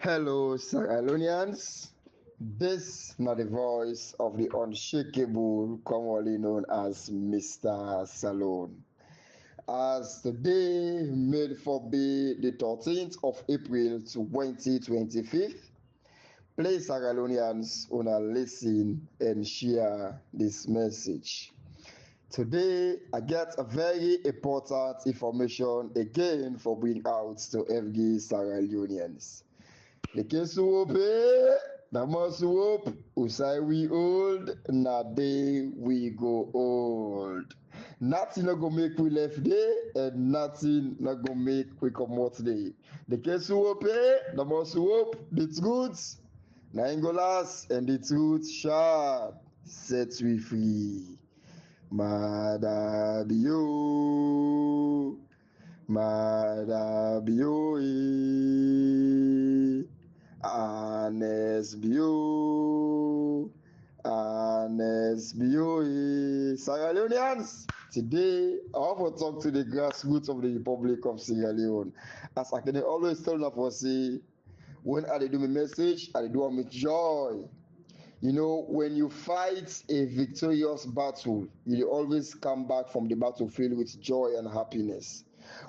Hello, Salonians. This is the voice of the Unshakable, commonly known as Mr. Salone. As today made for be the 13th of April 2025, please Salonians wanna listen and share this message. Today, I get a very important information again for bring out to every Salonians. The case na must hope, usai we old, na day we go old. Nothing no go make we left day, and nothing no go make we come out day. The case na must hope, the truth, na Angolas, and the truth shall set we free. Madabio, Madabio, Anesbio, Sierra Leoneans. Today, I want to talk to the grassroots of the Republic of Sierra Leone. As I can always tell them for say, when I do my message, I do it with joy. You know, when you fight a victorious battle, you always come back from the battlefield with joy and happiness.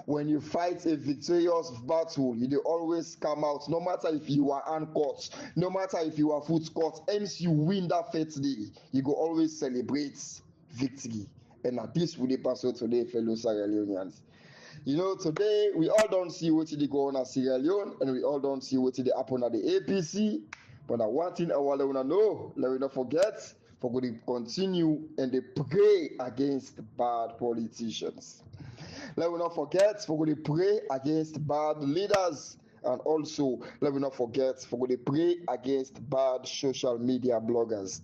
When you fight a victorious battle, you always come out, no matter if you are hand caught, no matter if you are foot caught, hence you win that first day, you go always celebrate victory. And at this will pass today, fellow Sierra Leoneans. You know, today we all don't see what they go on at Sierra Leone, and we all don't see what they happen at the APC. But I one thing I want to know, let me not forget, for going to continue and they pray against bad politicians. Let me not forget, for going to pray against bad leaders. And also, let me not forget, for going to pray against bad social media bloggers,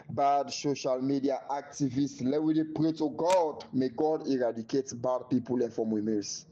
bad social media activists. Let me pray to God. May God eradicate bad people from women's.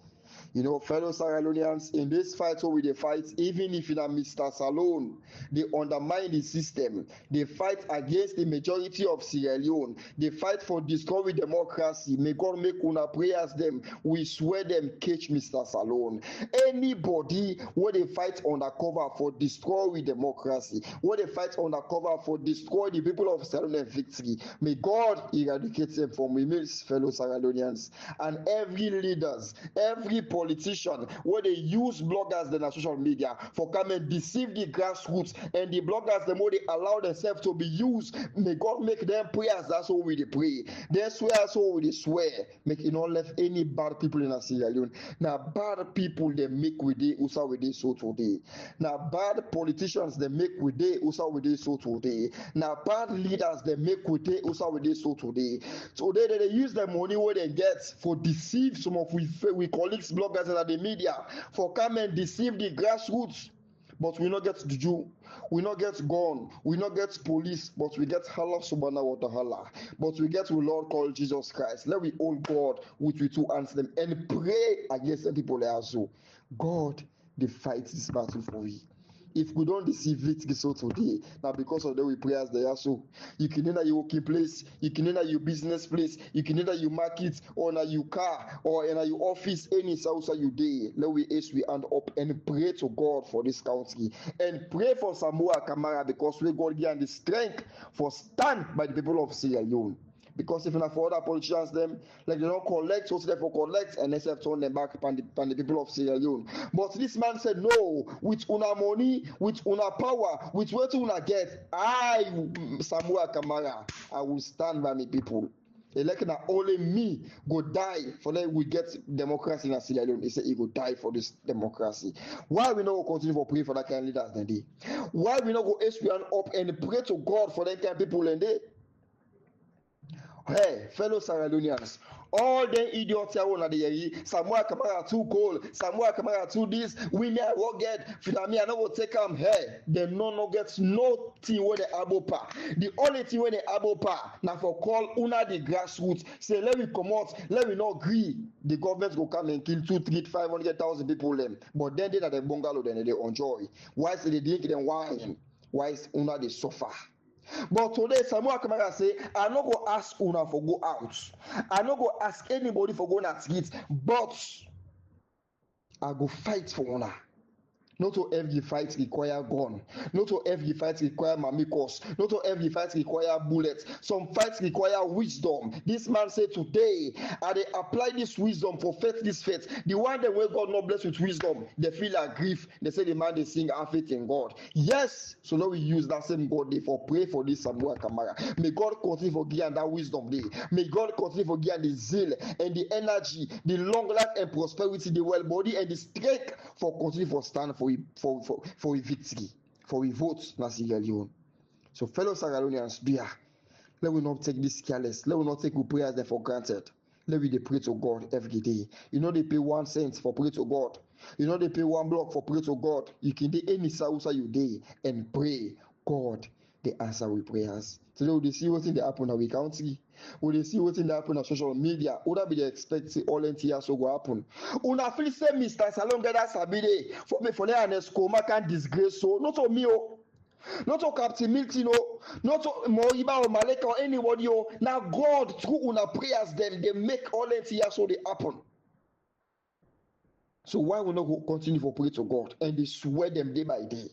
You know, fellow Sierra Leoneans, in this fight, so we they fight, even if in a Mrsta Salone, they undermine the system. They fight against the majority of Sierra Leone. They fight for destroying democracy. May God make una prayers them. We swear them catch Mrsta Salone. Anybody where they fight undercover for destroying democracy, where they fight undercover for destroy the people of Sierra Leone victory, may God eradicate them from we, fellow Sierra Leoneans. And every leaders, every politician where they use bloggers than social media for come and deceive the grassroots, and the bloggers the more they allow themselves to be used, may God make them prayers. That's all we they pray. They swear, that's all we they swear. Make it not left any bad people in Sierra Leone. Now bad people they make with they usa with they so today. Now bad politicians they make with they usa with they so today. Now bad leaders they make with they usa with they so today. So they use the money where they get for deceive some of we colleagues bloggers and the media for come and deceive the grassroots. But we not get juju, we not get gun, we not get police, but we get Allah subhanahu wa ta'ala. But we get the Lord called Jesus Christ. Let we hold God which we to answer them and pray against the people there so. God, they fight this battle for we. If we don't deceive it so today, now because of that we prayers there so you can enter your working place, you can enter your business place, you can enter your market or na your car or in your office, any house you day. Let we ask we hand up and pray to God for this country and pray for Samoa Kamara, because we God give the strength for stand by the people of Sierra Leone. Because if not for other politicians, them like they don't collect, so they for collect and they have turn them back upon the people of Sierra Leone. But this man said, no, with una money, with una power, with what una get, I, Samoa Kamara, I will stand by me people. Like na only me go die for that we get democracy in Sierra Leone. He said he go die for this democracy. Why we not continue to pray for that kind of leaders then day? Why we not go ask up and pray to God for that kind of people then day? Hey, fellow Sierra Leoneans, all the idiots here on the yeri, Samoa Kamara too cold, Samoa Kamara too this, we may not get, Finami, I know take them, hey, they no get no thing where the abopa. The only thing where the abopa, now for call una the grassroots, say, let me come out, let me not agree, the government will come and kill 2, 3, 500,000 people them, but then they are the bungalow, then they enjoy. Why is they drink them wine? Why is una they suffer? But today, Samuel Kamara say, I no go ask una for go out. I no go ask anybody for go on at it, but I go fight for una. Not all every fight require gun. Not all every fight require mamikos. Not all every fight require bullets. Some fights require wisdom. This man said today, and they apply this wisdom for faith, this faith. The one that way God not blessed with wisdom, they feel like grief. They say the man they sing have faith in God. Yes, so now we use that same God day for pray for this Samuel Kamara. May God continue for giving that wisdom day. May God continue for giving the zeal and the energy, the long life and prosperity, the well body and the strength for continue for stand for a victory, for a vote na Sierra Leone. So fellow Sierra Leoneans, let we not take this careless. Let we not take our prayers there for granted. Let we dey pray to God every day. You know they pay 1 cent for pray to God. You know they pay 1 block for pray to God. You can do any sausa you day and pray. God, they answer with prayers. Today we see what's in the happen in our country. We see what's in the happen on social media. Would that be the expected all NTR so go happen? Una feel say Mrsta Salone get sabide for me for an escoma can disgrace so not on me not to Captain Milton not to Moriba or Maleka or anybody now God through una prayers them they make all NTR so they happen. So why we not go continue for pray to God and they swear them day by day?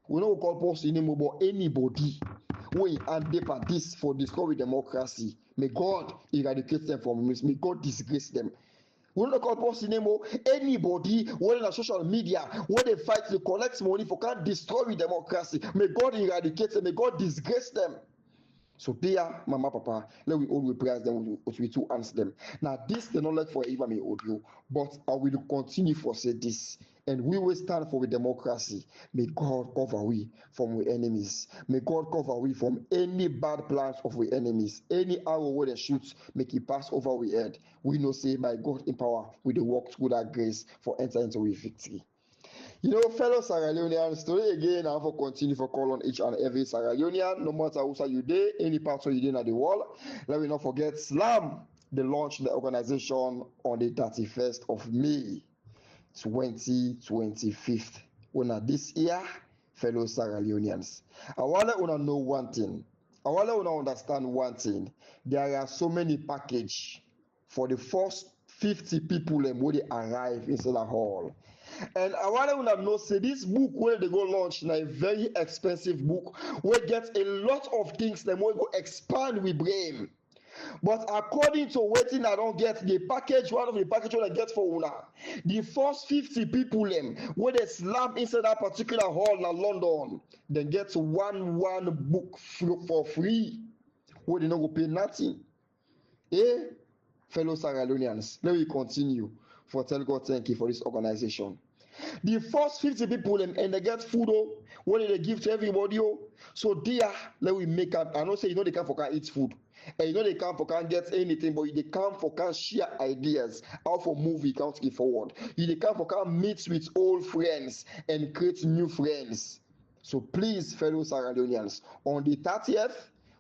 We don't call person name about anybody we and they for this for destroy democracy. May God eradicate them from this. May God disgrace them. We don't call person name anybody when on social media where they fight to collect money for can't destroy democracy. May God eradicate them. May God disgrace them. So dear mama papa, let we always praise them we to answer them. Now this the knowledge for even me audio, but I will continue for say this, and we will stand for the democracy. May God cover we from we enemies. May God cover we from any bad plans of we enemies. Any arrow where they shoot, make it pass over we head. We know say by God in power, we dey walk through that grace for enter into we victory. You know, fellow Sierra Leoneans, today again, I have to continue for call on each and every Sierra Leonean, no matter who you day, any part of you day in the world. Let me not forget SLAM. They launched the organization on the 31st of May, 2025. When this year, fellow Sierra Leoneans, I want to know one thing. I want to understand one thing. There are so many packages for the first 50 people when they arrive inside the hall. And I want to know say this book where they go launch na a very expensive book where get a lot of things them wey go expand we brain. But according to wetin I don get the package, one of the package wey I get for una, the first 50 people them wey dey slam inside that particular hall na London, dem get one book for free wey they no go pay nothing. Fellow Sierra Leoneans, let me continue for tell God thank you for this organization. The first 50 people and they get food when they give to everybody. So there, let we make up. I know say you know they come for can eat food. And you know they come for can get anything, but they come for can share ideas, how for movie can't give forward. They come for can meet with old friends and create new friends. So please, fellow Sierra Leoneans, on the 30th,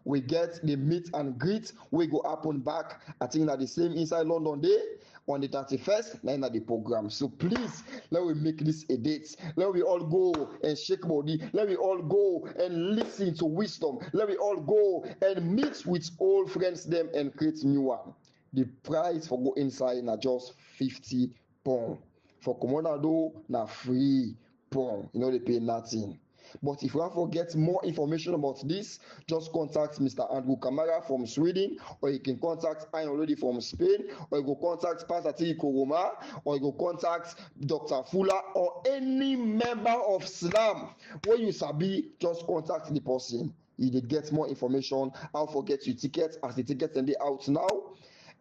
we get the meet and greet. We go happen back. I think that the same inside London day on the 31st, now at the program. So please, let we make this a date. Let we all go and shake body. Let we all go and listen to wisdom. Let we all go and meet with old friends them and create new one. The price for go inside na just £50. For Commodado na free £. You know they pay nothing. But if you want to get more information about this, just contact Mr. Andrew Kamara from Sweden, or you can contact I already from Spain, or you go contact Pastor T. Koroma, or you go contact Dr. Fuller, or any member of SLAM. When you sabi, just contact the person. You did get more information. I'll forget your tickets as the tickets and they out now.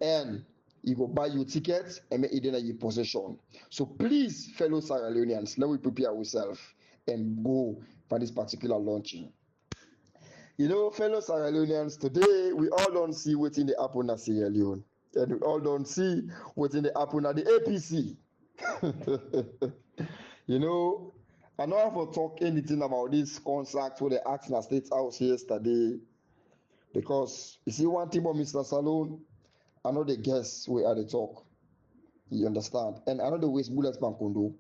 And you go buy your tickets and make it in your possession. So please, fellow Sierra Leoneans, let me prepare ourselves and go for this particular launching. You know, fellow Sierra Leoneans, today we all don't see what's in the happen at Sierra Leone. And we all don't see what's in the happen at the APC. You know, I don't have to talk anything about this contract where they asked in the State House yesterday. Because you see one thing about Mr. Salone, I know the guests we had the talk. You understand? And I know the waste bullets bankundo.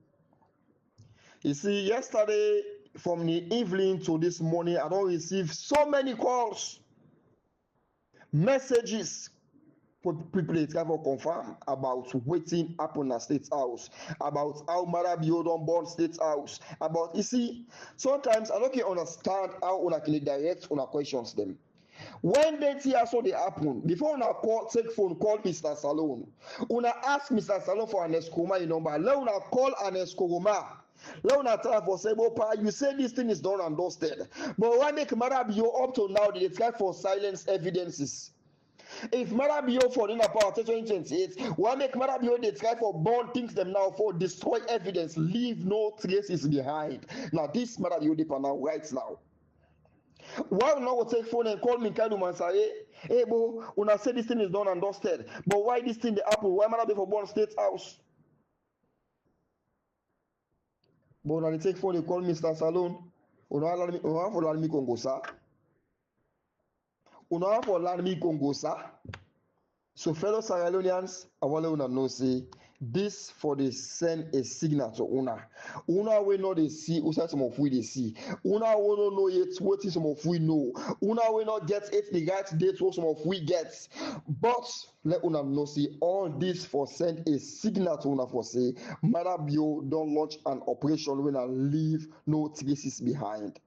You see, yesterday from the evening to this morning, I don't receive so many calls, messages people dey try for confirm about wetin happen at State House, about how Marabio don burn State House, about you see sometimes I no fit understand how una can direct una questions dem. When they see so dey happen, before una take phone call Mr. Salone, una ask Mr. Salone for Ernest Koroma number, let una call Ernest Koroma. Let una tell for say, "Bopa, you say this thing is done and dusted, but why make Marabio up to now they try for silence evidences?" If Marabio for in power 2028, why make Marabio they try for burn things them now for destroy evidence, leave no traces behind? Now this Marabio deeper now right now. Why una go take phone and call me Kaidu and say, "Hey, bo, una say this thing is done and dusted, but why this thing dey happen? Why Marabio for burn State House?" But una take phone and call Mr. Salone. Una for land me Congo, sir. Una for land me Congo, sir. So fellow Sierra Leoneans, I want una know say this for they send a signal to una. Una will not they see, outside some of we they see. Una will not know yet what some of we know. Una will not get it the right date what some of we get. But let una know see all this for send a signal to una for say Marabio don't launch an operation when I leave no traces behind.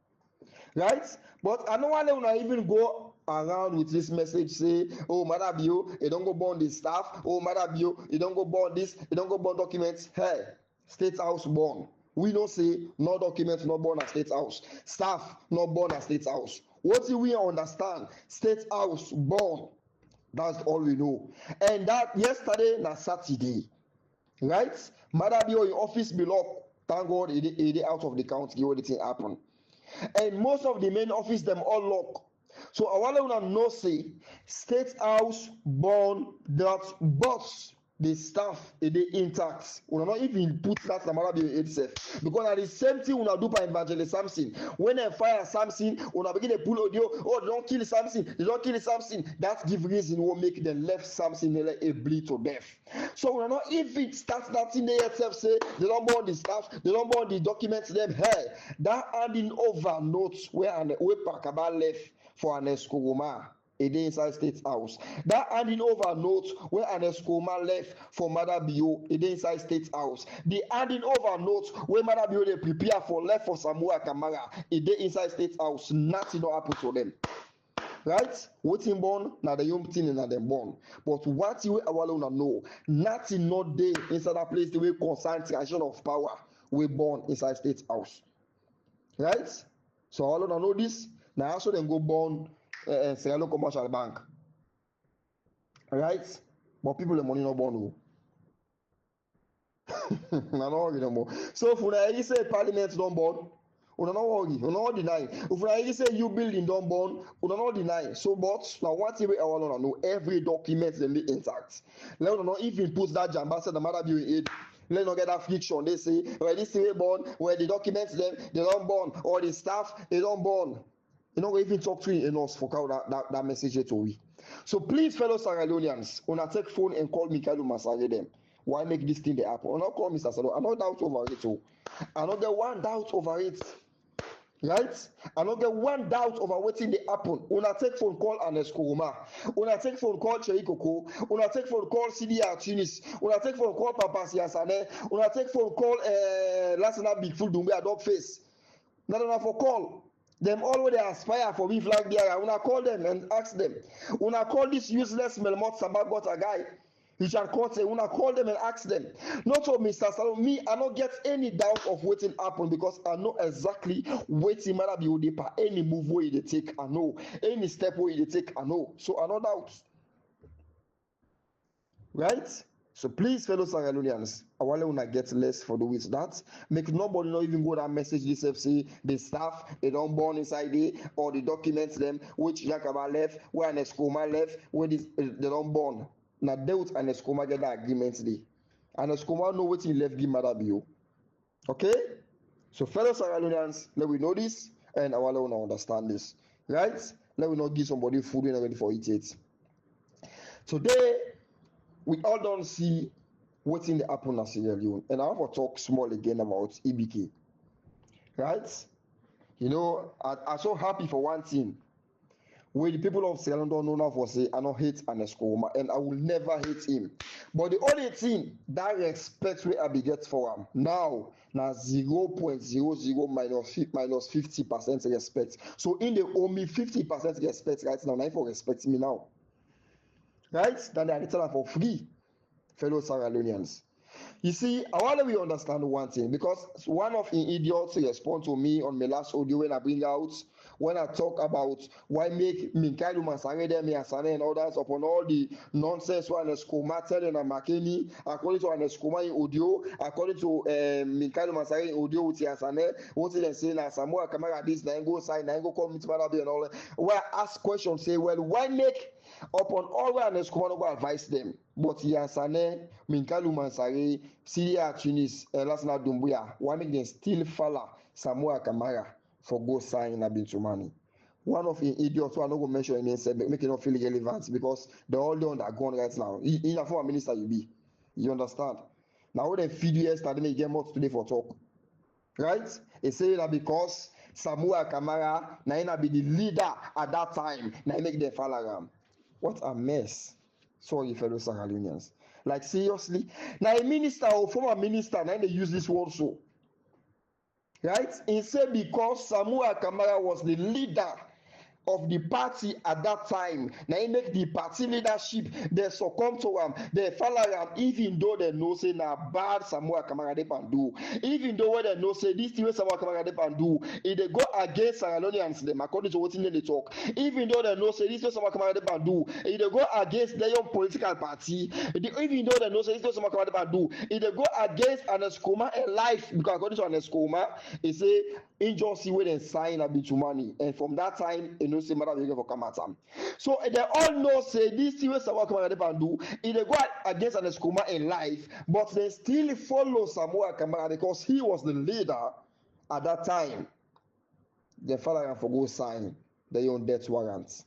Right? But I don't want to even go around with this message say, "Oh, Marabio, you don't go burn the staff. Oh, Marabio, you don't go burn this, you don't go burn documents." Hey, State House burn. We don't say no documents, no burn at State House. Staff, no burn at State House. What do we understand? State House burn. That's all we know. And that yesterday, na Saturday. Right? Marabio in office below. Thank God he out of the country where the thing happen. And most of the main office them all lock. So I want to know say State House burn that, but the staff is intact. We not even put that in Marabio itself because at the same thing we do by Evangelist Samson. When they fire Samson, we begin to pull audio. Oh, they don't kill Samson. They don't kill Samson. That give reason will make them left Samson a bleed to death. So we not even start that in the itself say they don't burn the staff. They don't burn the documents. Them hey that handing over notes where Pakaba left for Ernest Koroma. A day inside State House. That handing over notes where Ernest Koroma left for Marabio, a day inside State House. The handing over notes where Marabio they prepare for left for Samuel Kamara, a day inside State House. Nothing not happen to them. Right? Waiting born, now the young thing and them born. But what you want know, nothing not there inside that place the way concentration of power we born inside State House. Right? So all of know this. Now also then go born Sierra Leone Commercial Bank. Right? But people the money not born. No worry no more. So if una say parliament don't born, una no worry, una not deny. If una say you building don't born, una not deny. So but now what we all wanna know every document them be intact. Let una not even put that jamba say the matter be in aid. Let not get that friction. They say where this way born, where the documents them they don't born, or the staff they don't born. You know, we even talk to you enough for that message to we. So please, fellow Sierra Leoneans, when I take phone and call me Kaidu Masage them, why make this thing the happen? Or not call Mr. Salone. I don't doubt over it too. I don't get one doubt over it. Right? I don't get one doubt over what's in the happen. When I take phone call Ernest Koroma, when I take phone call Chei Koko, when I take phone call CDR Tunis, when I take phone call Papa Siasane, when I take phone call Lasana Big Fool Dumbe Adopt Face. Not enough for call. Them always aspire for me flag there. When I call them and ask them, when I call this useless Melmot Sabagot a guy, Richard Cote, when I call them and ask them, not for Mr. Salone, me, I don't get any doubt of waiting happen because I know exactly waiting matter be Odepa, any move where they take, I know, any step where they take, I know. So I no doubt. Right? So please, fellow Sierra Leoneans, I want to get less for the with that. Make nobody not even go that message this say the staff they don't born inside there or the documents them which Yakaba left, where Ernest Koroma left, where this they don't born. Now dealt Ernest Koroma get that agreement there. Ernest Koroma know what he left give Marabio. Okay? So fellow Sierra Leoneans, let we know this and I want to understand this. Right? Let we not give somebody food when ready for it. Today we all don't see what's in the happen in Sierra Leone. And I want to talk small again about EBK. Right? You know, I'm so happy for one thing. where the people of Sierra Leone don't know now for say I don't hate Ernest Koroma, and I will never hate him. But the only thing that respect where I be get for him now 0.00 minus 50% respect. So in the only 50% respect right now, now for respect me now. Right? Then they are telling for free, fellow Sierra Leoneans. You see, I want to understand one thing, because one of the idiots respond to me on my last audio when I talk about why make Minkailu Mansare them and others upon all the nonsense one Eskoma telling and Makeni, according to an Eskoma in audio, according to Minkailu Mansare in audio with Yansane, what they saying as Samoa Kamara this, Nango sign, Nango call me and all that. Where I ask questions, say, well, why make upon all an Eskoma no advise them? But Yansane, Minkailu Mansare, Syria Tunis, Lasna Dumbuya, why make them still follow Samoa Kamara for go sign Abintumani? One of the idiots who are not going to mention any said make it not feel relevant because they're all the one that gone right now. In a former minister you be. You understand? Now when they feed you yesterday they get more today for talk. Right? They say that because Samoa Kamara now be the leader at that time, now make them follow him. What a mess. Sorry, fellow Sierra Leoneans. Like seriously. Now a minister or former minister, now they use this word so. Right? He said because Samoa Kamara was the leader of the party at that time, now he make the party leadership, they succumb to him, they follow him, even though they know say na bad Samoa Kamara they can do, even though they know say this thing Samoa Kamara they can do, if they go against Sierra Leoneans them according to what they talk, even though they know say this thing Samoa Kamara they can do, if they go against their own political party, even though they know say this thing Samoa Kamara they can do, if they go against Ernest Koroma and life, because according to Ernest Koroma, he say injustice where they sign a bit money, and from that time you know say matter for come at them. So they all know say this thing wey Samoa Kamara dey do, if they go against Ernest Koroma in life, but they still follow Samoa Kamara because he was the leader at that time. They follow him for go sign their own death warrants.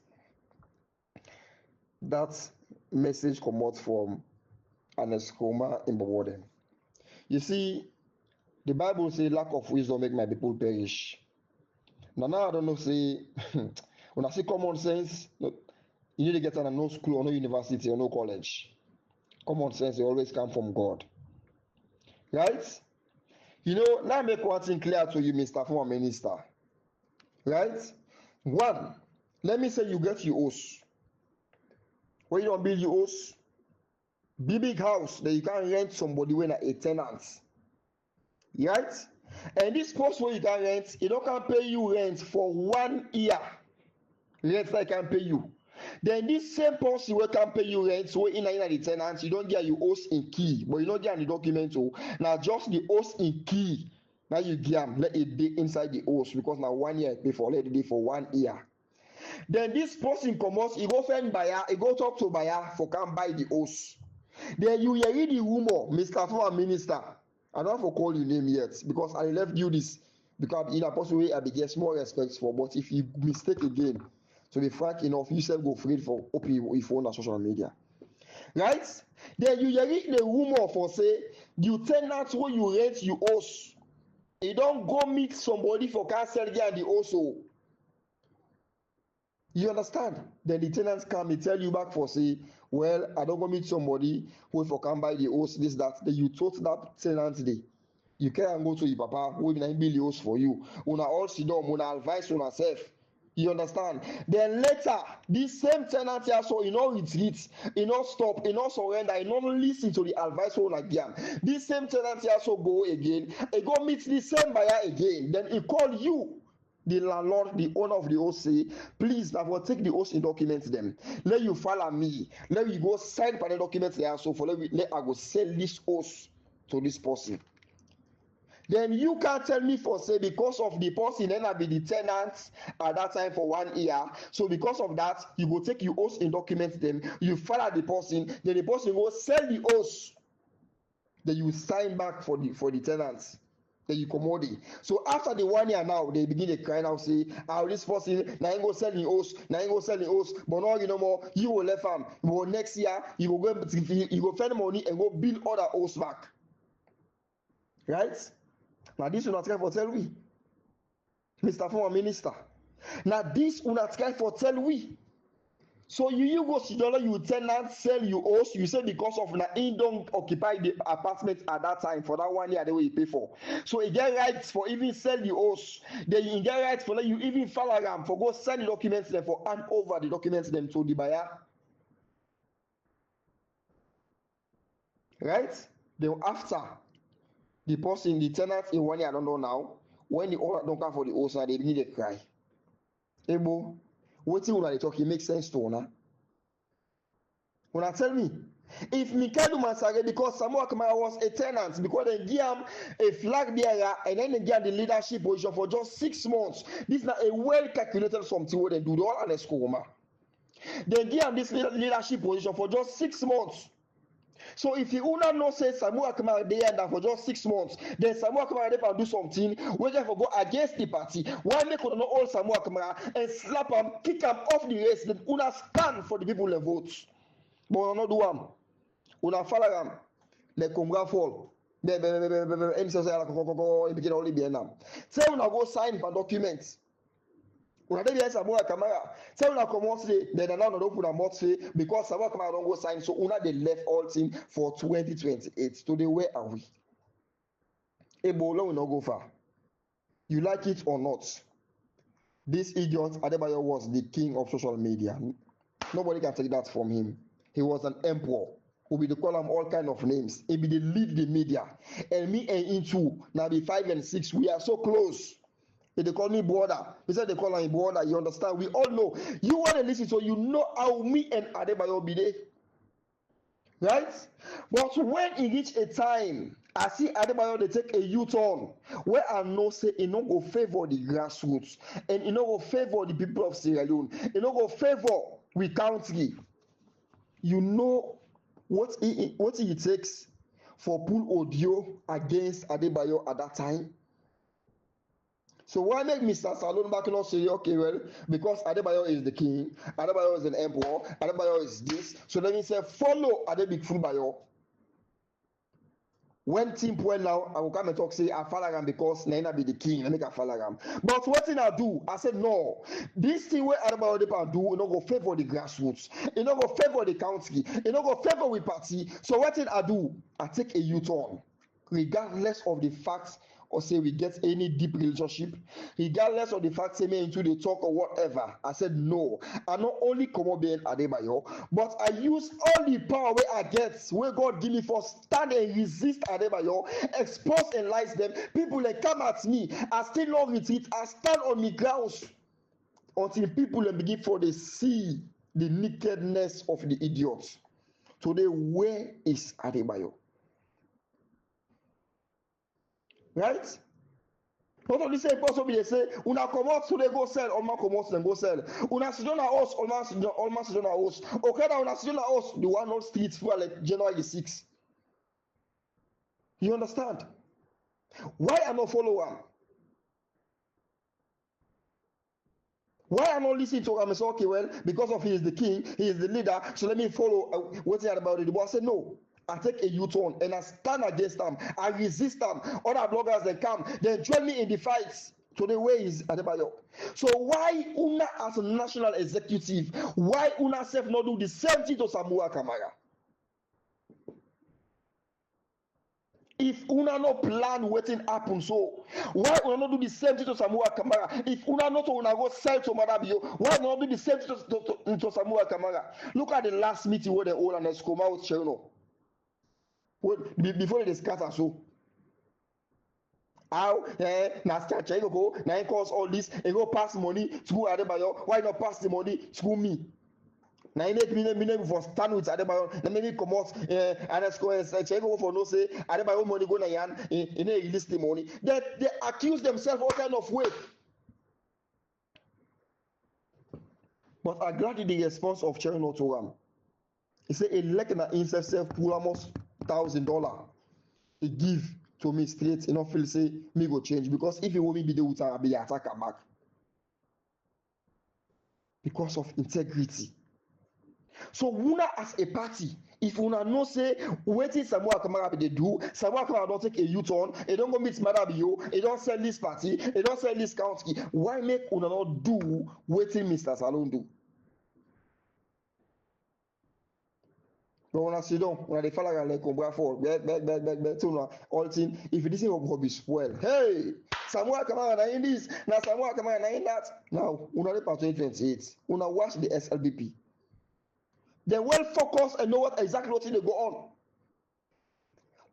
That message come out from Ernest Koroma in Baworden. You see, the Bible say lack of wisdom make my people perish. Now I don't know say when I see common sense, you need to get on a no school or no university or no college. Common sense they always come from God. Right? You know, now make one thing clear to you, Mr. Former Minister. Right? One, let me say you get your house. When you don't build your house, big house that you can rent somebody when a tenant. Right? And this post where you can rent, it don't can pay you rent for 1 year. Rent that can pay you. Then this same person will can pay you rent, so in the tenant, you don't get your host in key, but you don't get the document. So now just the host in key. Now you get them, let it be inside the host because now 1 year pay for let it be for 1 year. Then this person comes, he go find buyer, he go talk to buyer for can buy the host. Then you hear the rumor, Mr. Former Minister. I don't have to call your name yet because I left you this because in a possible way I be get more respect for. But if you mistake again, to be frank enough, you self go free for open your phone on social media, right? Then you hear the rumor for say the tenant where you rent you house, you don't go meet somebody for cancel and the also. You understand? Then the tenants come and tell you back for say, well, I don't go meet somebody who for come buy the house, this, that. Then you told that tenant today. You can't go to your papa who will build the house for you. Una all sit down, una advise on yourself. You understand? Then later, this same tenant also, retreat, stop, surrender, listen to the advice on again. This same tenant also go again, and go meet the same buyer again. Then he call you. The landlord, the owner of the house say, please, I will take the house in documents them. Let you follow me. Let me go sign for the documents there. So for let I go sell this house to this person. Then you can't tell me for say because of the person then I be the tenant at that time for 1 year. So because of that, you go take your house in documents them. You follow the person. Then the person will sell the house. Then you sign back for the tenants. Then you commodity. So after the 1 year now, they begin to cry now, say, this person, now you go sell the house, but now you know more, you will left them. Well, next year, you go find money and go build other house back. Right? Now this will not try for tell me. Mr. Former Minister. Now this una try for tell we. So you go see dollar you tenant sell you host you say because of na he don't occupy the apartment at that time for that 1 year the way you pay for. So he get rights for even sell you host. Then you get rights for let you even file am for go send the documents them for hand over the documents them to the buyer. Right? Then after the person the tenant in 1 year I don't know now when the owner don't come for the host now they begin to cry. Ebo, wetin una dey talk e make sense to una? Una tell me if Mikhail Masare because Samuel Kamara was a tenant because they give him a flag bearer and then they give the leadership position for just 6 months. This is not a well calculated something where they do the all honest coma. They give him this leadership position for just 6 months. So if you una no say Samuel Kamara dey there for just 6 months, then Samuel Kamara dey for do something wey dey for go against the party. Why make una no hold Samuel Kamara and slap him, kick him off the race? Then una stand for the people that vote. But una no do am. Una follow am. Like Congra fall. Any say begin only be now. Say una go sign for documents. Una dey behind Samuel Kamara. Say una comot say then now no put am mouth say because Samuel Kamara don go sign so una dey left all team for 2028. Today where are we? Ebola will not go far. You like it or not? This idiot Adebayo was the king of social media. Nobody can take that from him. He was an emperor. We be call him all kind of names. He be the lead the media. And me and him too. Now be 5 and 6. We are so close. They call me brother. They said they call him brother. You understand? We all know. You want to listen so you know how me and Adebayo be there. Right? But when he reach a time, I see Adebayo they take a U-turn where I know say he no go favor the grassroots and he no go favor the people of Sierra Leone. He no go favor we country. You know what he takes for pull audio against Adebayo at that time. So why make Mrsta Salone back not say okay well because Adebayo is the king, Adebayo is an emperor, Adebayo is this. So let me say follow Adebik Fulbayo. When team point now, I will come and talk say I follow him because Naina be the king. I make I follow him. But what thing I do? I said no. This thing where Adebayo they do, you know go favor the grassroots. You know go favor the country. You know go favor with party. So what thing I do? I take a U-turn, regardless of the facts or say we get any deep relationship, regardless of the fact say me into the talk or whatever. I said no. I not only come up being Adebayo, but I use all the power where I get, where God give me for stand and resist Adebayo, expose and lies them. People that come at me, I still not retreat. I stand on the grounds until people begin for they see the nakedness of the idiots. Today, where is Adebayo? Right? Not only say possible they say una comot so they go sell, alma comot then go sell. Una sidon na house, alma sidon na house. Okay, now una sidon na house, the one on street for like January 6. You understand? Why I not follow am? Why I not listen to him and say okay well because of he is the king, he is the leader, so let me follow what's that about it? But I said no. I take a U-turn and I stand against them. I resist them. Other bloggers they come, they join me in the fights. To the way is Adebayo. So why Una as a national executive, why Una self not do the same thing to Samuel Kamara? If Una no plan wetin happen, so why Una not do the same thing to Samuel Kamara? If Una not to Una go sell to Madabio, why not do the same thing to Samuel Kamara? Look at the last meeting where they hold and Escoma with Cherno. Before they scatter so how na scatter you go na it cause all this you go pass money to go Adebayo, why not pass the money to me na you make me for stand with Adebayo na maybe comot and you go for no say Adebayo money go na yan you no release the money they accuse themselves all kind of way. But I granted the response of Cherno to am. He say elect na himself self pull almost $1,000 he give to me straight. You know, feel say me go change because if you want me be the with I be attack back because of integrity. So una as a party, if una know say wetin Samuel Kamara dey do, Samuel Kamara don take a U-turn, e don go meet Madabio, e don sell this party, e don sell this county, why make una not do wetin Mr. Salone do? But una sit down, una dey follow like Cobra for una all thing. If this thing be spoil, hey, Samuel Kamara na in this, na Samuel Kamara na in that. Now una dey part 2028, una watch the SLBP. They well focused and know what exactly they go on.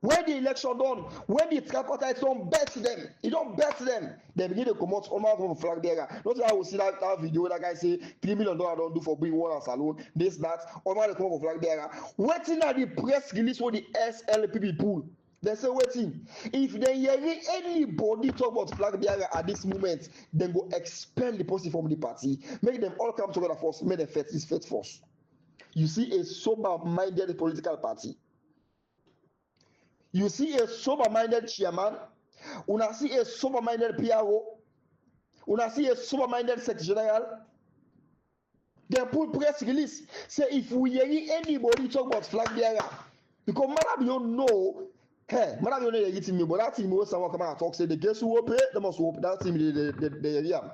When the election done, when the tripartite don't bet them, it don't bet them. They begin to come out on flag bearer. Not that I will see that video where that guy say $3 million don't do for bring Mrsta Salone. This that. Almost they come out for flag bearer. Waiting at the press release for the SLPP pool. They say waiting. If they hear anybody talk about flag bearer at this moment, then go expel the person from the party. Make them all come together first. Make them fight this fight first. You see a sober-minded political party. You see a sober-minded chairman. Una see a sober-minded PRO. Una see a sober-minded secretary general. They put press release. Say if we hear anybody talk about flag bearer, because madam you know, hey, madam you know they're hitting me, but that team was someone come out and talk say the guess who pay, they must hope that team they hear.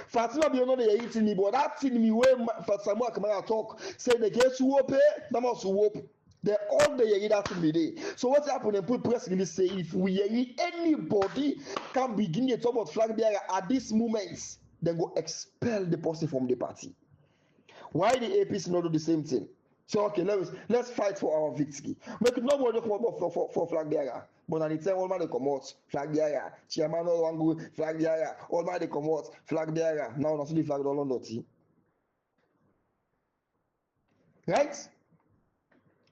Fatima be not the 18 me, but that thing me where Samuel Kamara talk say the case who pay, that must hope. They all the year that to be there. So what's happening? Put press release say if we hear anybody can begin to talk about flag bearer at this moment, then go expel the person from the party. Why the APC not do the same thing? So okay, let's fight for our victory. Make nobody come up for flag bearer. But at the time, all man they come out, flag bearer. Chairman no one go flag bearer. All man they come out, flag bearer. Now not the flag all on dirty. Right?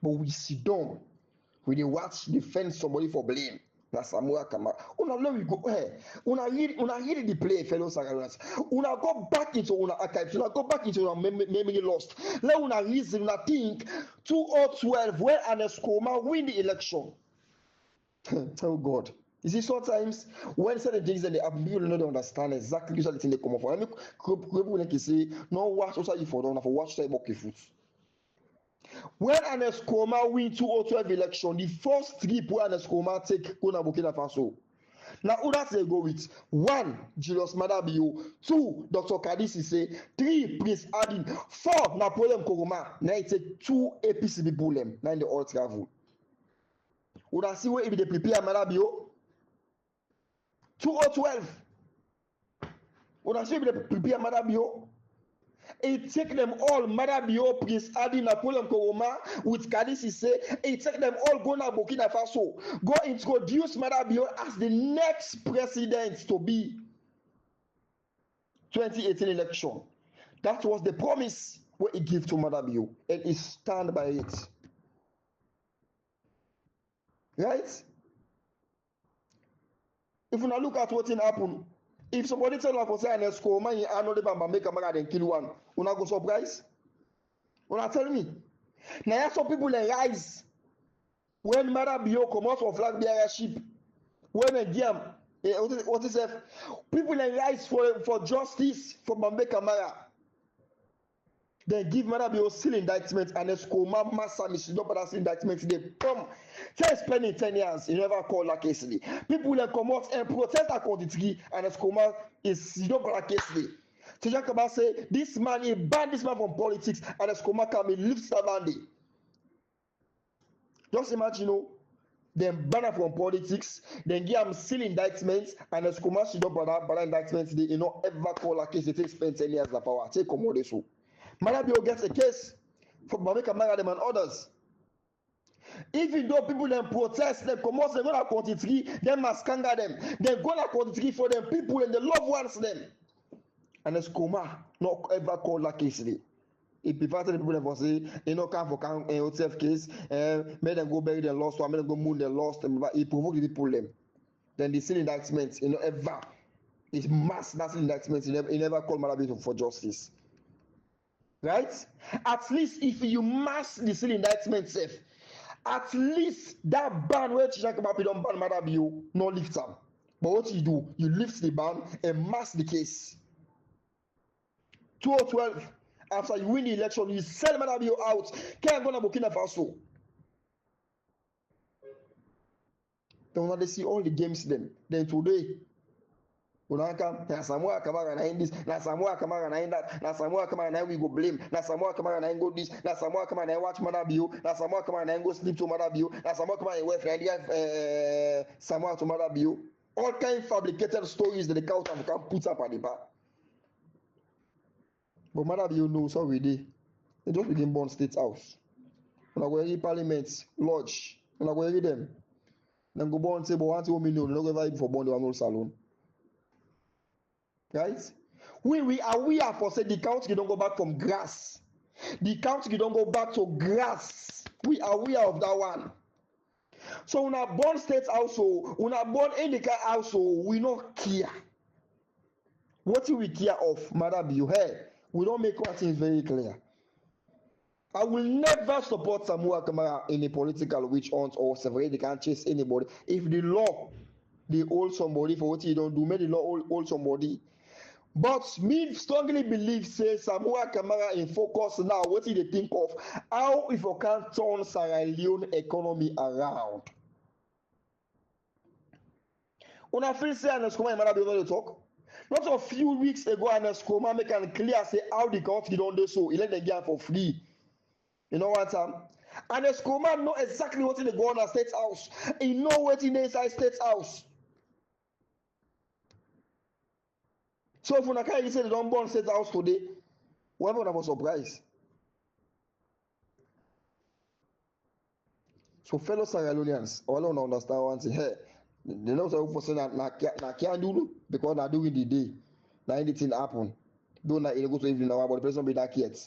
But we sit down, we dey watch defend somebody for blame. Na Samuel Kamara. Una let we go. Hey, una really the play, fellow Sagarians. Una go back into una archives. Una go back into una memory lost. Let una reason, una think 2012 when Aneskoma win the election. Oh God. You see, sometimes when certain things that they have, people don't understand exactly what they come from. I mean, people say, no, watch also you for don't have watch say about food. When Aneskoma win 2012 election, the first trip where Aneskoma take go na Burkina Faso. Now, who that they go with? 1. Julius Madabio. 2. Dr. Kadisi say. 3. Prince Adin. 4. Napoleon Koroma. Now, it take 2 APC people them. Now, they all travel. Who that see where if they prepare Madabio? 2012. Who that see if they prepare Madabio? It take them all, Madabio, Prince Adi, Napoleon Koroma, with Kadisi say, it take them all go na Burkina Faso, go introduce Madabio as the next president to be 2018 election. That was the promise what he gave to Madabio, and he stand by it. Right? If you now look at what happened, if somebody tell you for say an school man, I know the bamba make a man and kill one. Una go surprise? Una tell me. Now some people they rise when Madabio come out of flag bearership. When they jam, what is it? People they rise for justice for Bambe Kamara. They give Madabio still indictment and a school man massa mission up that indictment. They come. Say spending 10 years, you never call that case. People will come out and protest according and a school man is you don't call that case. Tejan Kaba say this man he banned this man from politics and a school man come in lift Savandi. Just imagine, you know, them ban from politics, then give him still indictments and a school man should not bother indictments. They you know ever call that case. They take spend 10 years the power. Take accommodation. Madabio gets a case for Babeka Maradem and others. Even though people then protest, they come out, they go to 43, they must kanga them. They go to 43 for them people and the loved ones them. And it's Koma not ever call that case. If the people them say, you know, come for OTF case, make them go bury their lost one, make them go moon their lost, he provoke the people them. Then the sin indictment, you know, ever. It's mass that indictment, he never call Madabio for justice. Right? At least if you mass the seal indictment safe, at least that ban where Tejan Kaba don't ban Madabio, no lift am. But what you do, you lift the ban and mass the case. 2012, After you win the election, you sell Madabio out. Can't go to Burkina Faso. Then when they see all the games then today, Unaka, na Samoa Kamara na this, na Samoa Kamara na that, na Samoa Kamara na we go blame, na Samoa Kamara na go this, na Samoa Kamara na watch Madabio, na Samoa Kamara na go sleep to Madabio, na Samoa Kamara na friend Samoa to Madabio. All kind of fabricated stories that the count can put up at the back. But Madabio knows how we did. They just begin born state house. When I go to parliament, lodge, when I go to them, then go born say, but 1 million, no go ever for born the Mrsta Salone. Right? We are for say the county don't go back from grass. The county don't go back to grass. We are aware of that one. So when I born state also, when I born indica also, we not care. What we care of, Madabio? Hey, we don't make one thing very clear. I will never support Samoa Kamara in a political witch hunt or separate. They can't chase anybody. If the law they hold somebody for what he don't do, make the law hold somebody. But me strongly believe say Samoa Kamara in focus now. What do they think of? How if we can turn Sierra Leone economy around? Una feel say Ernest Koma might be able to talk. Not a few weeks ago, Ernest Koma make it clear say how the country don't do so. He let the game for free. You know what Ernest Koma know exactly what in the go on State House. He know what in the inside State House. So if Unaka say they don't burn State House today, whatever that was surprise. So fellow Sierra Leoneans, all don't understand one thing. Hey, they know so for saying that can't do because they're doing the day. Now anything happen. Don't not go to evening now, but the person be that yet.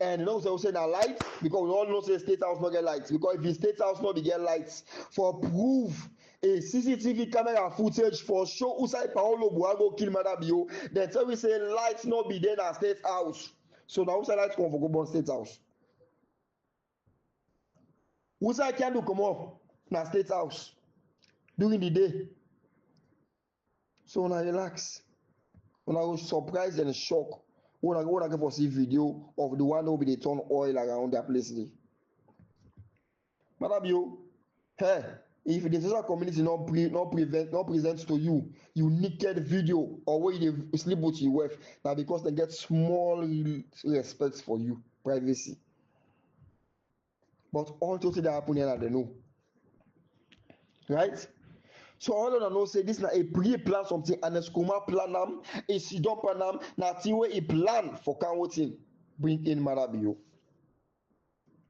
And you know so say that light because we all know say State House not get lights. Because if the State House not be get lights for proof a CCTV camera footage for show Usai Paolo Buago kill Madabio, then tell we say lights not be there at State House. So now Usai lights come for go burn State House. Usai can do come up na State House during the day. So now relax. When I was surprised and shocked when I get for see video of the one who be they turn oil around that place. Madabio, hey, if the social community not present to you naked video or where you sleep with your wife, now because they get small respect for you, privacy. But all to see that happen here, they know. Right? So all of them know say this na a pre-plan something and a schema plan them, a sidon plan them, na thing where a plan for can thing bring in Madabio.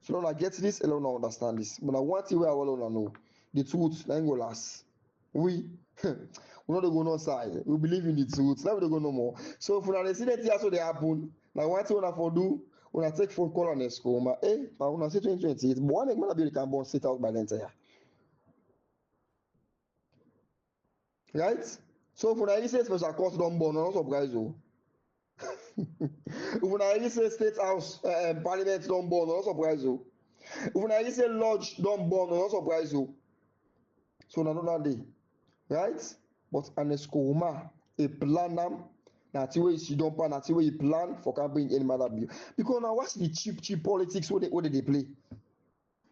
So now I get this, I don't understand this. But I want to where I want to know the truth, na go last. We not go no side. We believe in the truth. Now we don't go no more. So if we see that here so they happen, now what you want for do? When I take phone call on the schema, but when I say 2028, but one make Madabio can born sit out by the entire. Right? So if I say special court don't burn, no surprise you. If I say State House, Parliament don't burn, no surprise you. If I say Lodge don't burn, no surprise you. So na another day, right? But an escoma, a plan na tiwe she don't plan, na tiwe you plan for can bring any Madabio. Because now what's the cheap politics what they play?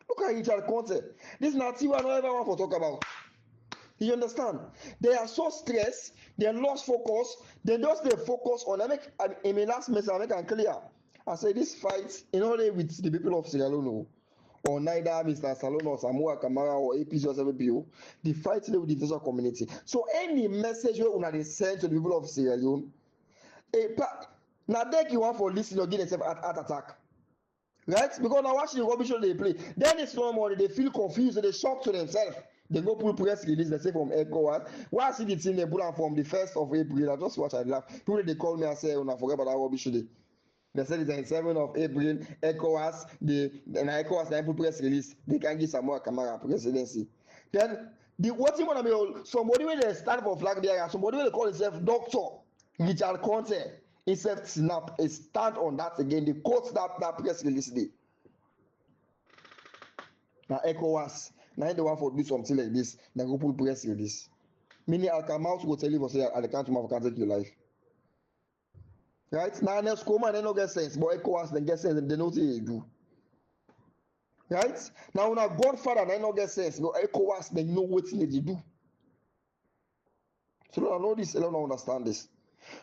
Look at Richard Conte. This na tiwe I don't ever want to talk about. You understand? They are so stressed, they lost focus, they just they focus on in my last message I make it clear. I say this fight in only with the people of Sierra Leone or neither Mrsta Salone or Samoa Kamara or APC or SBPO, the fight with the international community. So any message we una dey send to the people of Sierra Leone, now they you want for listening or getting themselves heart attack. Right? Because now watch the rubbish they play. Then it's no more, they feel confused, they shock to themselves. They go pull press release, they say from ECOWAS. Why I see the thing they put on from the 1st of April? I just watch, I laugh. People they call me and say, I forget about that rubbish today. They said it's on 7th of April, ECOWAS, and ECOWAS they put press release. They can give Samoa Kamara presidency. Then what you want to be somebody when they stand for flag bearer, somebody when they call himself Doctor Richard Conte, himself snap a stand on that again. They quote that press release day. Now ECOWAS. Now they want to do something like this, they go pull press release. Meaning I'll come out to go tell you for say I can't take your life. Right? Now next coma they no get sense, but ECOWAS they get sense and they know what they do. Right? Now when a Godfather they no get sense, but ECOWAS they know what they do. So I know this, I don't understand this.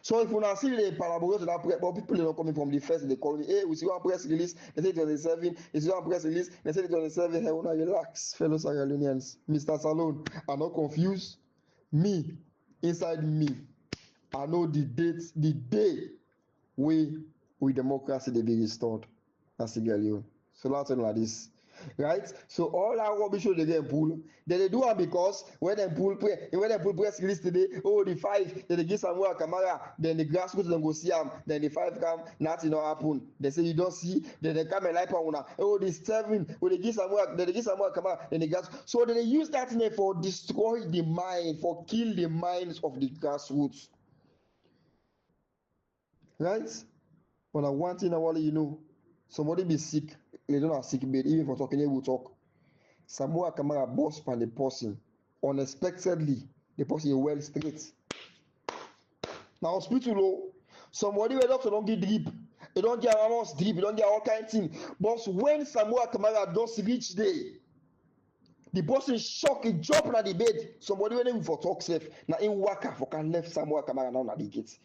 So if you see the parable to that, but people are not coming from the first, they call me, hey, we see one press release, they say it was a 7, they see one press release, they say it was a 7, hey, wanna relax, fellow Sierra Leoneans. Mr. Salone, I'm not confused. Me, inside me, I know the date, the day we democracy they be restored as Sierra Leone. So let's tell like this. Right? So all that rubbish they get pull, they do it because when they pull press release today, oh the 5, then they give Samuel Kamara, then the grassroots then go see them, then the 5 come, nothing not happen. They say you don't see, then they come and like una, oh the 7, when they give Samuel Kamara, then the grass. So they use that name for destroy the mind, for kill the minds of the grassroots. Right? But one thing I want you know, somebody be sick, they don't have sick bed, even for talking, they will talk. Samuel Kamara boss pan the person unexpectedly, the person well straight. Now hospital low, somebody where doctor don't get drip, they don't get almost drip, they don't get all kind of thing. But when Samuel Kamara does reach there, the person shock, he drop na the bed. Somebody when they for talk safe, now in waka for can left Samuel Kamara now na the gate.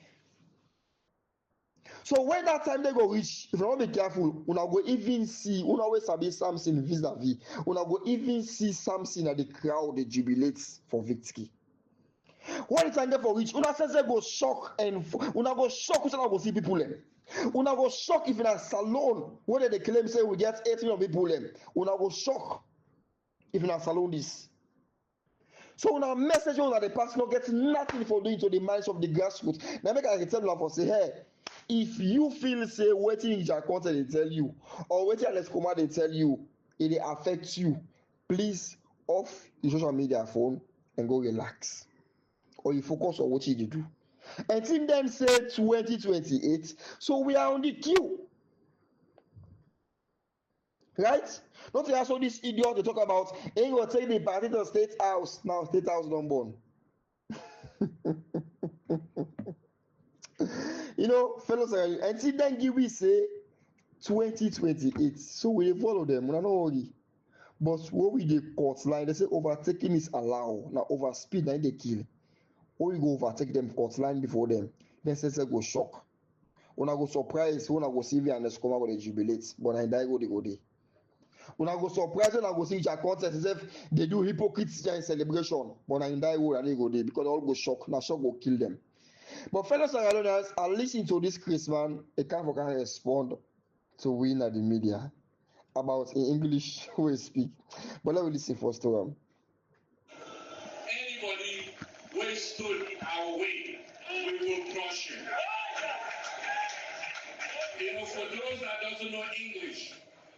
So when that time they go reach, if you not be careful, una go even see, una always sabi something vis-a-vis, una go even see something at the crowd they jubilate for victory. When the time they for reach, una says they go shock and una go shock, una go see people them. Una go shock if in a salon where they claim say we get 8 million people them. Una go shock if in a salon this. So una message on that the pastor no get nothing for doing to the minds of the grassroots. Now make I tell you for say, hey, if you feel say wetin Ija content they tell you or wetin Alex Koma they tell you, it dey affect you, please off the social media phone and go relax. Or you focus on what you do. And till them say 2028, so we are on the queue. Right? Not also this idiot they talk about, ain't gonna take the party to State House. Now State House don't born. You know, fellows, until then give we say 2028. So we follow them. We're not worry. But what we the court line, they say overtaking is allowed. Now over speed, now they kill. Or you go overtake them court line before them. Then say go shock. When I go surprise, when I go see and the come out they jubilate. But I die go they go there. When I go surprise, when I go see their contest, as if they do hypocrites in celebration. But I die go and they go there because all go shock. Now shock will kill them. But fellow Sierra Leoneans, I listen to this Chris man, a can't respond to win at the media about in English we speak. But let me listen first to him. Anybody who stood in our way, we will crush you. You know, for those that doesn't know English,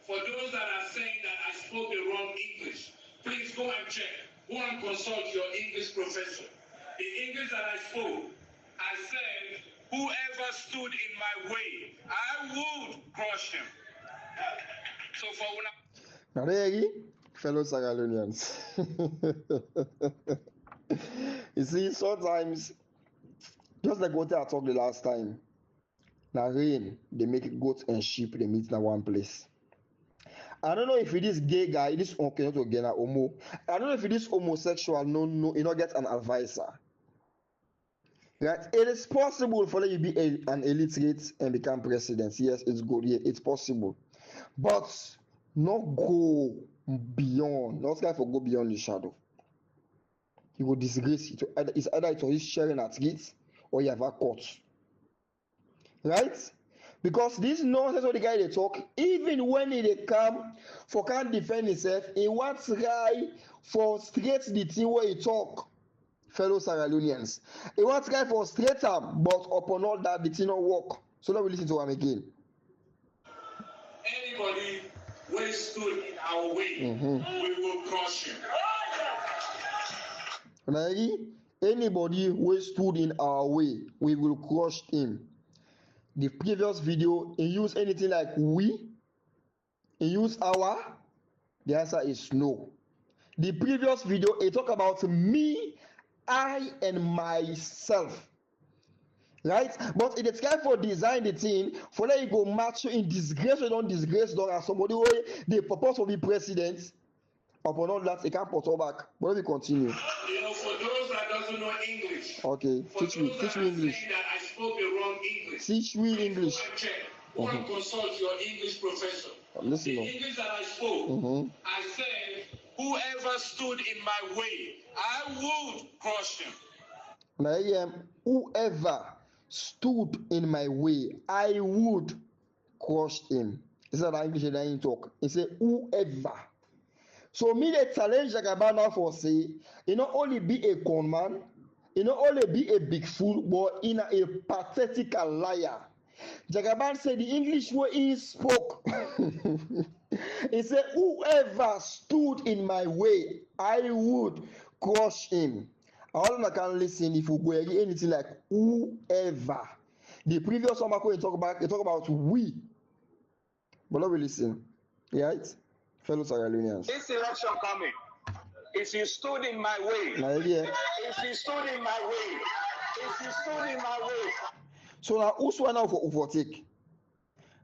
for those that are saying that I spoke the wrong English, please go and check. Go and consult your English professor. The English that I spoke, I said, whoever stood in my way, I would crush him. So for when now there you fellow Sierra Leoneans. You see, sometimes, just like what I talked the last time, now rain, they make goats and sheep, they meet in one place. I don't know if it is gay guy, this okay, not again, homo. I don't know if it is homosexual, no, you not get an advisor. Right? It is possible for you to be an illiterate and become president. Yes, it's good. Yeah, it's possible. But not go beyond, not try for go beyond the shadow. You will disgrace it. It's either it was sharing at it or you have a court. Right? Because this nonsense of the guy they talk, even when they come for can't defend himself, he wants try for straight the thing where he talk. Fellow Sierra Leoneans, he wants try for straight am, but upon all that the thing not work. So let me listen to him again. Anybody who stood in our way, we will crush him. Anybody who stood in our way, we will crush him. The previous video, he used anything like we, he used our. The answer is no. The previous video, he talk about me, I, and myself. right? But it is kind for design the thing for let you go match you in disgrace or don't disgrace don't as somebody where they purpose to be president. Upon all that, it can't put all back. But let me continue. You know, for those that doesn't know English. Okay, teach me English. That I spoke the wrong English. Teach me English. Go and check. Go and consult your English professor. Listen. The English that I spoke, I said, whoever stood in my way, I would crush him. Now, whoever stood in my way, I would crush him. Is that English that I talk? He said, whoever. So me the challenge Jagabana for say, you not only be a con man, you not only be a big fool, but in a pathetic liar. Jagaban said the English way he spoke. He said, whoever stood in my way, I would crush him. All I can listen if you go anything like whoever. The previous one we talk about we. But let me listen. Right? Fellow Sierra Leoneans. This election coming. If you stood in my way, if you stood in my way, if you stood in my way. So now who's one now for overtake?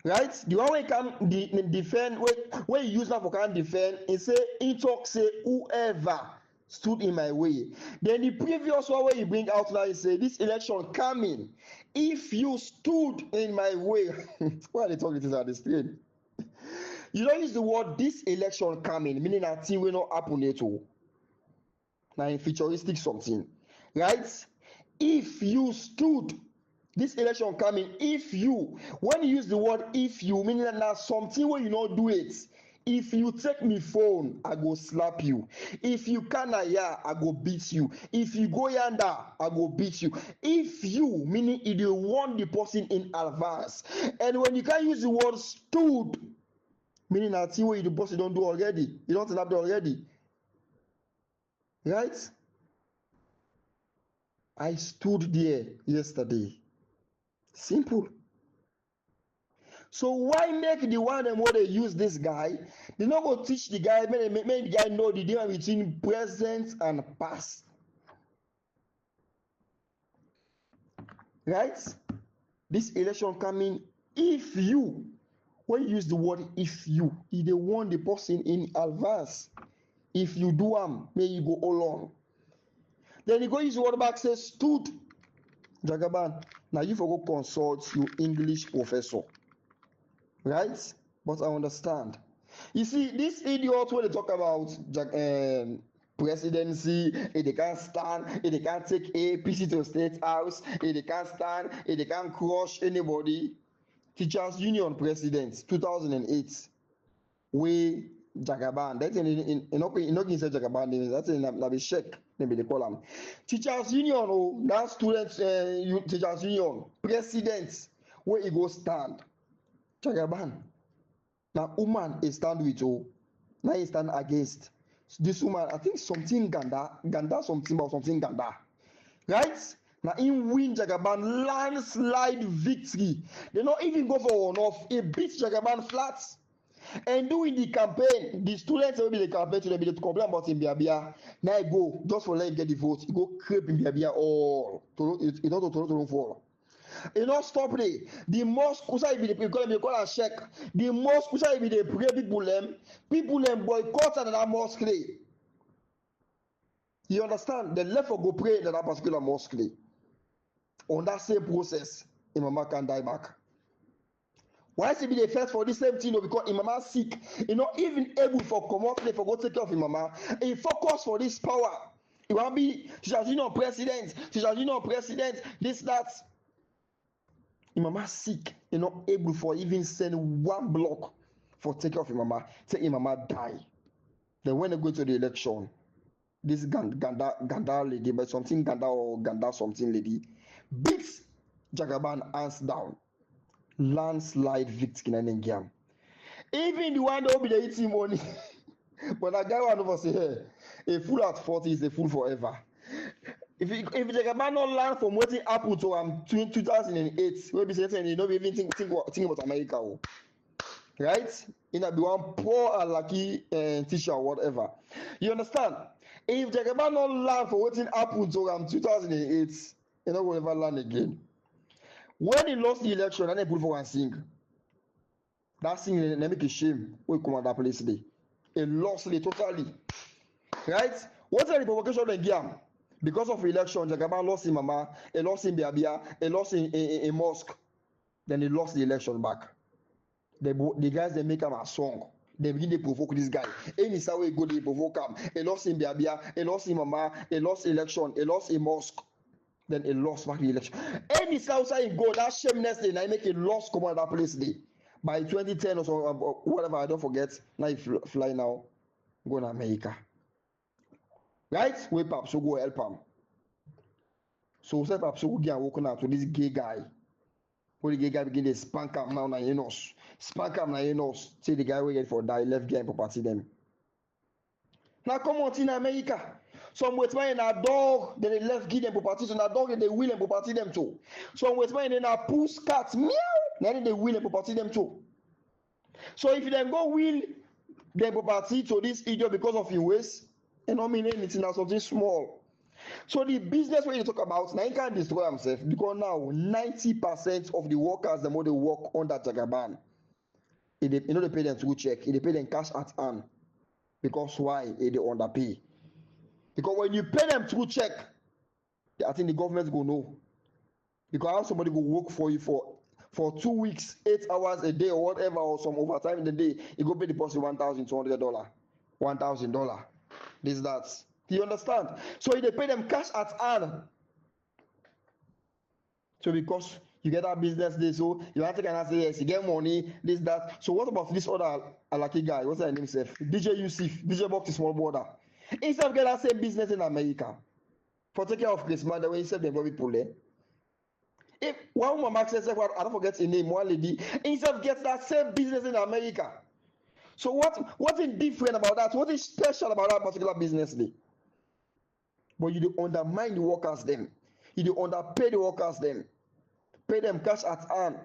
Right? The one way can defend, where you use now for can defend, he say, he talk say whoever stood in my way. Then the previous one where you bring out now, he say, this election coming, if you stood in my way. Why are they talking this at the street? You don't use the word this election coming, meaning that thing will not happen at all. Now in futuristic something. Right? If you stood this election coming, if you, when you use the word if you, meaning that something where you not do it. If you take me phone, I go slap you. If you can here, I go beat you. If you go yonder, I go beat you. If you, meaning if you want the person in advance. And when you can use the word stood, meaning that thing where the boss you don't do already. You don't have to already. Right? I stood there yesterday. Simple. So why make the one and what they use this guy? They not go teach the guy, make the guy know the difference between present and past. Right? This election coming, if you, when you use the word if you, if they want the person in advance, if you do may you go along. Then you go use the word back, say stood. Jagaban, now you for go consult your English professor. Right? But I understand. You see, this idiot when they talk about presidency, if they can't stand, if they can't take APC to State House, if they can't stand, if they can't crush anybody. Teachers Union President, 2008. We Jagaban. That's in not say Jagaban. That's in Nabishek. Maybe they call them. Teachers Union, that students Teachers Union President, where he go stand. Jagaban. Now woman is stand with you. Now he stand against this woman. I think something Ganda something about something Ganda. Right? Now in win Jagaban landslide victory. They not even go for one-off. He beat Jagaban flat. And doing the campaign, the students will be the campaign to be the complain about him Biabia. Now he go just for let him get the vote. He go creep in Biabia all. It not to fall. You know, stop there. The most crucial be the people they call a check. The most crucial be the pray people them boycott that mosque. You understand? The left will go pray in that particular mosque. On that same process, Imama can die back. Why is it be the first for this same thing? Because Imama sick, not even able for come out for go take care of Imama. He focus for this power. It will be president, this, that. Imama sick, not able for even send one block for take care of Imama. Say Imama die. Then when they go to the election, this Ganda lady, but something Ganda or Ganda something lady, beats Jagaban hands down. Landslide victory in game. Even the one that will be the eating money. But that guy one over say, hey, a fool at 40 is a fool forever. If Jagaban not learn from what happened to 2008, we'll be saying you don't even think about America. Right? You know, be one poor and lucky teacher or whatever. You understand? If Jagaban not learn from what happened to 2008, you know, will never learn again. When he lost the election, and they put for one sing. That thing they make a shame. We come at that place today. He lost it totally. Right? What are the provocation they give? Because of election, Jagaban lost in Mama, he lost in Biabia, he lost in mosque. Then he lost the election back. The guys they make him a song. They begin to provoke this guy. Any way go they provoke him. He lost in Biabia, he lost in Mama, he lost election, he lost in mosque. Then he lost back the election. Any outside go that shameless thing, I make a loss come out that place day. By 2010 or so, or whatever, I don't forget. Now he fly now, go to America. Right? Wake up, so go help him. So say perhaps so go walking out to this gay guy. When the gay guy begin to spank him now, spank him now, say the guy waiting for die, left guy property them. Now come on in America. Some wait man in a dog, then they left give them property, so that dog they will and property them too. Some wait man in a puss cat, meow, then they will and property them too. So if you then go will their property to this idiot because of your waste, and not mean anything as something small. So the business when you talk about now he can destroy himself because now 90% of the workers the more they work under Jagaban, they pay them through check, they pay them cash at hand. Because why? They underpay. Because when you pay them through check, I think the government go know. Because how somebody go work for you for 2 weeks, 8 hours a day or whatever, or some overtime in the day, you go pay the person $1,200, $1,000. This that. Do you understand? So they pay them cash at hand. So because you get that business day, so you have to kind of say yes, you get money, this that. So what about this other Alaki guy? What's his name? DJ Yusuf, DJ Box is small border. Instead of get that same business in America, for taking care of Christmas, the way he said they very pull. If one woman says, I don't forget his name, one lady, instead of get that same business in America. So what's different about that? What is special about that particular business day? But you do undermine the workers them. You do underpay the workers them. Pay them cash at hand.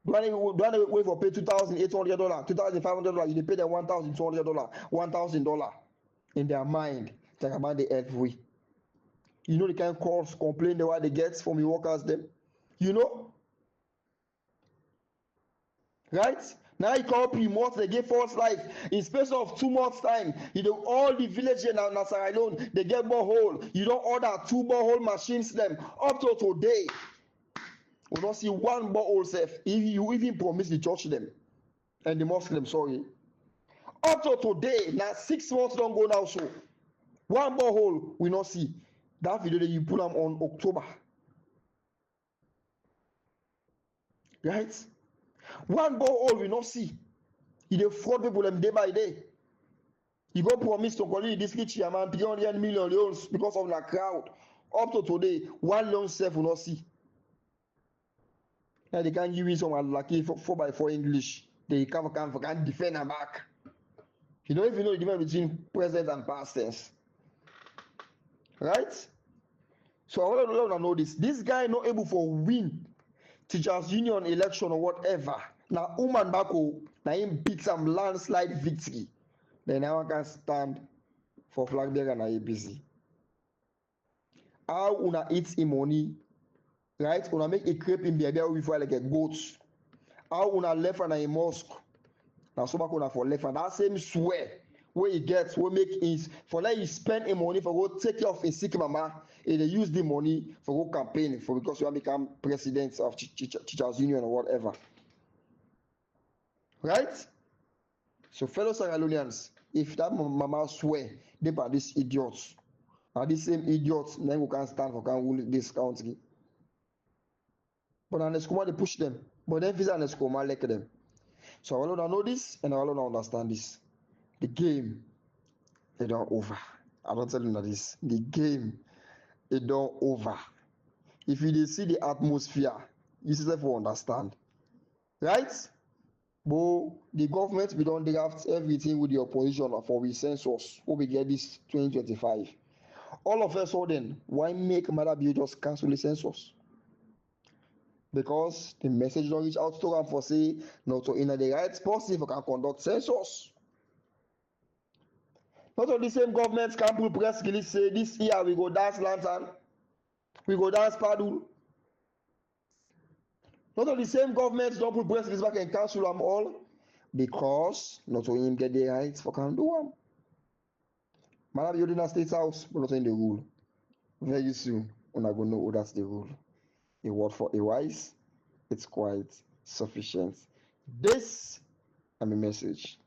Don't wait for pay $2,800, $2,500. You pay them $1,200, $1,000 in their mind. Talk about the health way. You know the kind of calls, complain the what they get from the workers them. You know, right? Now you come promote, they get false life. In space of 2 months' time, you know all the villages in Mrsta Salone, they get borehole. You don't order 2 borehole machines them up to today. We don't see one borehole safe. If you even promise the church them and the mosque them, sorry. Up to today, now 6 months don't go now. So one borehole we not see. That video that you put them on October, right? One borehole we not see. You dey fraud people them day by day. You go promise to call the district chairman 300 million loans because of the crowd. Up to today, one loan self will not see. Now they can't give you some lucky 4x4 English. They can't defend them back. You don't even know the difference between present and past tense. Right? So I want to know this. This guy not able for win teachers union election or whatever. Now Uman Bako, now him beat some landslide victory. Then now I can stand for flag bearer and ABC. How una eat him money, right? Una make a crepe in the area before like a goat. How una left and a mosque. Now so back una for left and that same swear where he gets, we make is for like he spend him money for go take care of his sick mama, and they use the money for go campaign for because you want become president of teachers union or whatever. Right? So fellow Salonians, if that mama swear they by these idiots, are these same idiots, then we can stand for can rule this country. But on the school they push them, but then visa and the school like them. So I want to know this and I want to understand this. The game is not over. I don't tell you that this. The game is not over. If you see the atmosphere, you still will understand. Right? But the government we don't draft everything with the opposition for the census. We will get this 2025. All of a sudden, why make Mother Bill just cancel the census? Because the message don't reach out to them for say not to in the right person for can conduct census. Not all the same government can put press release say this year we go dance lantern, we go dance paddle. Not only the same government don't put breast back and cancel them all because not only him get the rights for can do them. Man, you're in a state house, but not in the rule. Very soon, we're not going to know that's the rule. A word for a wise, it's quite sufficient. This is my message.